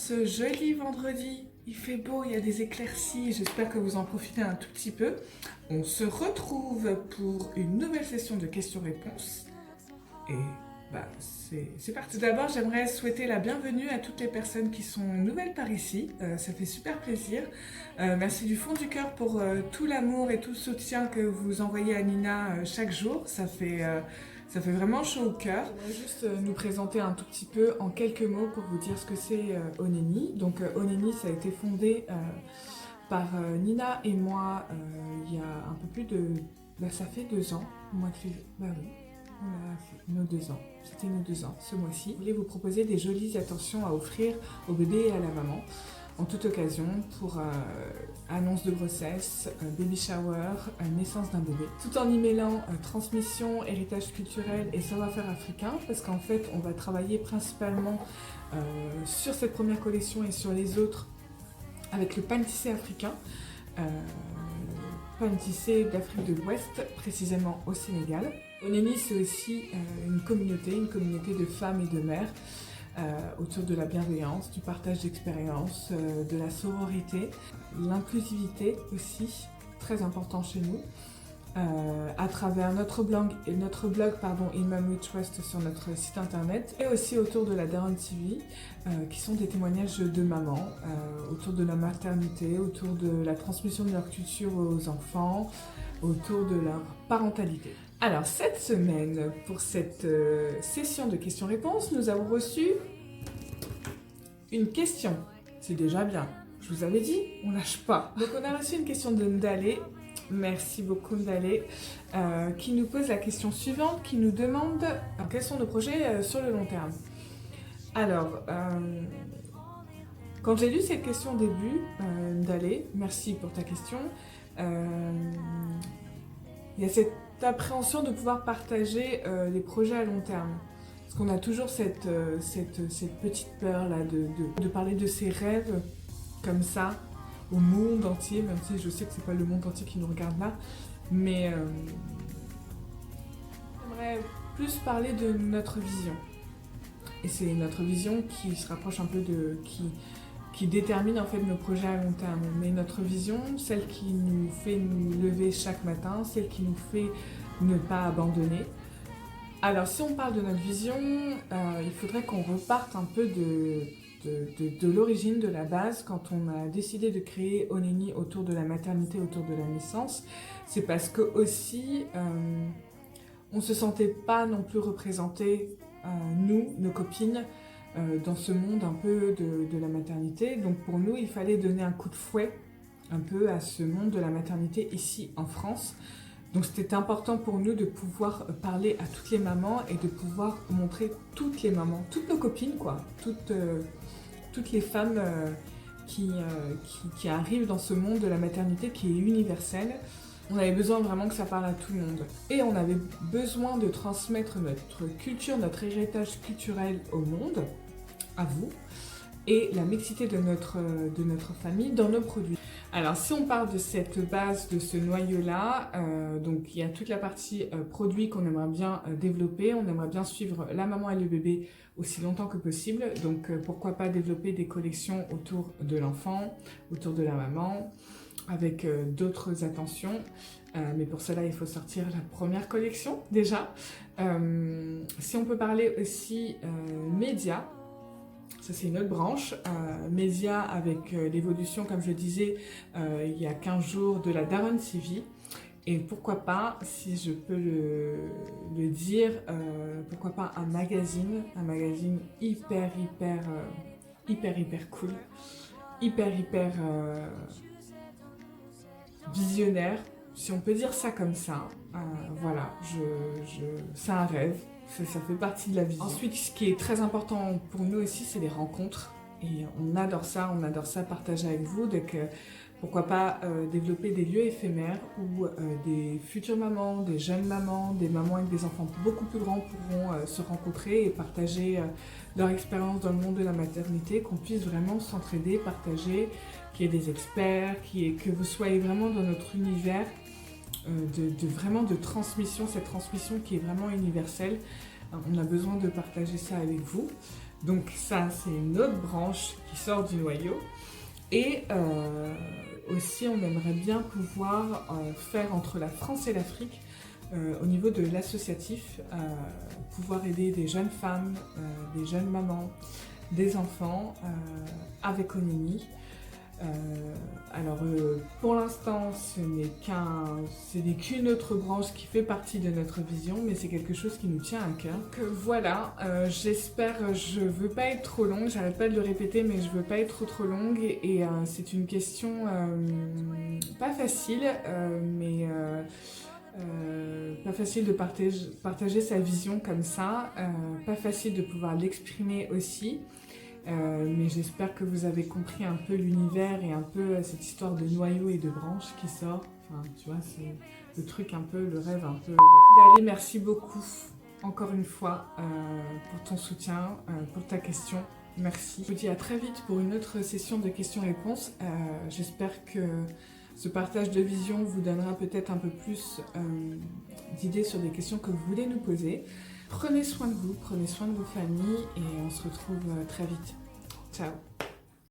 ce joli vendredi. Il fait beau, il y a des éclaircies, j'espère que vous en profitez un tout petit peu. On se retrouve pour une nouvelle session de questions-réponses. Et c'est parti. Tout d'abord, j'aimerais souhaiter la bienvenue à toutes les personnes qui sont nouvelles par ici. Ça fait super plaisir. Merci du fond du cœur pour tout l'amour et tout le soutien que vous envoyez à Nina chaque jour. Ça fait vraiment chaud au cœur. Je voudrais juste nous présenter un tout petit peu en quelques mots pour vous dire ce que c'est Oneni. Donc Oneni, ça a été fondé par Nina et moi il y a un peu plus de... ça fait 2 ans. Moi, oui. On a fait nos 2 ans. C'était nos 2 ans ce mois-ci. Je voulais vous proposer des jolies attentions à offrir au bébé et à la maman en toute occasion pour annonce de grossesse, baby shower, naissance d'un bébé. Tout en y mêlant transmission, héritage culturel et savoir-faire africain parce qu'en fait on va travailler principalement sur cette première collection et sur les autres avec le pain tissé africain. Pain tissé d'Afrique de l'Ouest, précisément au Sénégal. Oneni, c'est aussi une communauté de femmes et de mères autour de la bienveillance, du partage d'expériences, de la sororité, l'inclusivité aussi, très important chez nous, à travers notre blog Imam We Trust sur notre site internet, et aussi autour de la Daron TV, qui sont des témoignages de mamans, autour de la maternité, autour de la transmission de leur culture aux enfants, autour de leur parentalité. Alors cette semaine, pour cette session de questions-réponses, nous avons reçu une question. C'est déjà bien. Je vous avais dit, on lâche pas. Donc on a reçu une question de Ndalé. Merci beaucoup Ndalé, qui nous pose la question suivante, qui nous demande quels sont nos projets sur le long terme. Alors, quand j'ai lu cette question au début, Ndalé, merci pour ta question, il y a cette appréhension de pouvoir partager les projets à long terme. Parce qu'on a toujours cette petite peur là de parler de ses rêves comme ça au monde entier, même si je sais que c'est pas le monde entier qui nous regarde là, mais j'aimerais plus parler de notre vision. Et c'est notre vision qui se rapproche un peu de... qui détermine en fait nos projets à long terme. Mais notre vision, celle qui nous fait nous lever chaque matin, celle qui nous fait ne pas abandonner. Alors si on parle de notre vision, il faudrait qu'on reparte un peu de l'origine, de la base, quand on a décidé de créer Oneni autour de la maternité, autour de la naissance. C'est parce que aussi, on ne se sentait pas non plus représentés, nous, nos copines, dans ce monde un peu de la maternité. Donc pour nous, il fallait donner un coup de fouet un peu à ce monde de la maternité ici en France. Donc c'était important pour nous de pouvoir parler à toutes les mamans et de pouvoir montrer toutes les mamans, toutes nos copines quoi, toutes les femmes qui arrivent dans ce monde de la maternité qui est universel. On avait besoin vraiment que ça parle à tout le monde. Et on avait besoin de transmettre notre culture, notre héritage culturel au monde, à vous, et la mixité de notre famille dans nos produits. Alors si on part de cette base, de ce noyau-là, donc il y a toute la partie produits qu'on aimerait bien développer, on aimerait bien suivre la maman et le bébé aussi longtemps que possible, donc pourquoi pas développer des collections autour de l'enfant, autour de la maman, avec d'autres attentions, mais pour cela il faut sortir la première collection déjà. Si on peut parler aussi médias, ça c'est une autre branche, médias avec l'évolution, comme je disais, il y a 15 jours de la Daron TV. Et pourquoi pas, si je peux le dire, pourquoi pas un magazine hyper cool, hyper visionnaire, si on peut dire ça comme ça. Voilà, c'est un rêve. Ça fait partie de la vision. Ensuite, ce qui est très important pour nous aussi, c'est les rencontres. Et on adore ça partager avec vous. Donc, pourquoi pas développer des lieux éphémères où des futures mamans, des jeunes mamans, des mamans avec des enfants beaucoup plus grands pourront se rencontrer et partager leur expérience dans le monde de la maternité, qu'on puisse vraiment s'entraider, partager, qu'il y ait des experts, que vous soyez vraiment dans notre univers. Vraiment de transmission, cette transmission qui est vraiment universelle. On a besoin de partager ça avec vous. Donc ça, c'est une autre branche qui sort du noyau. Et aussi, on aimerait bien pouvoir faire entre la France et l'Afrique, au niveau de l'associatif, pouvoir aider des jeunes femmes, des jeunes mamans, des enfants avec Onini. Alors pour l'instant ce n'est qu'une autre branche qui fait partie de notre vision, mais c'est quelque chose qui nous tient à cœur. Donc voilà, j'espère, je veux pas être trop longue, j'arrête pas de le répéter, mais je veux pas être trop longue, et c'est une question pas facile, mais pas facile de partager sa vision comme ça, pas facile de pouvoir l'exprimer aussi. Mais j'espère que vous avez compris un peu l'univers et un peu cette histoire de noyau et de branche qui sort. Enfin, tu vois, c'est le truc un peu, le rêve un peu. Allez, merci beaucoup, encore une fois, pour ton soutien, pour ta question. Merci. Je vous dis à très vite pour une autre session de questions-réponses. J'espère que ce partage de vision vous donnera peut-être un peu plus d'idées sur des questions que vous voulez nous poser. Prenez soin de vous, prenez soin de vos familles et on se retrouve très vite. Ciao!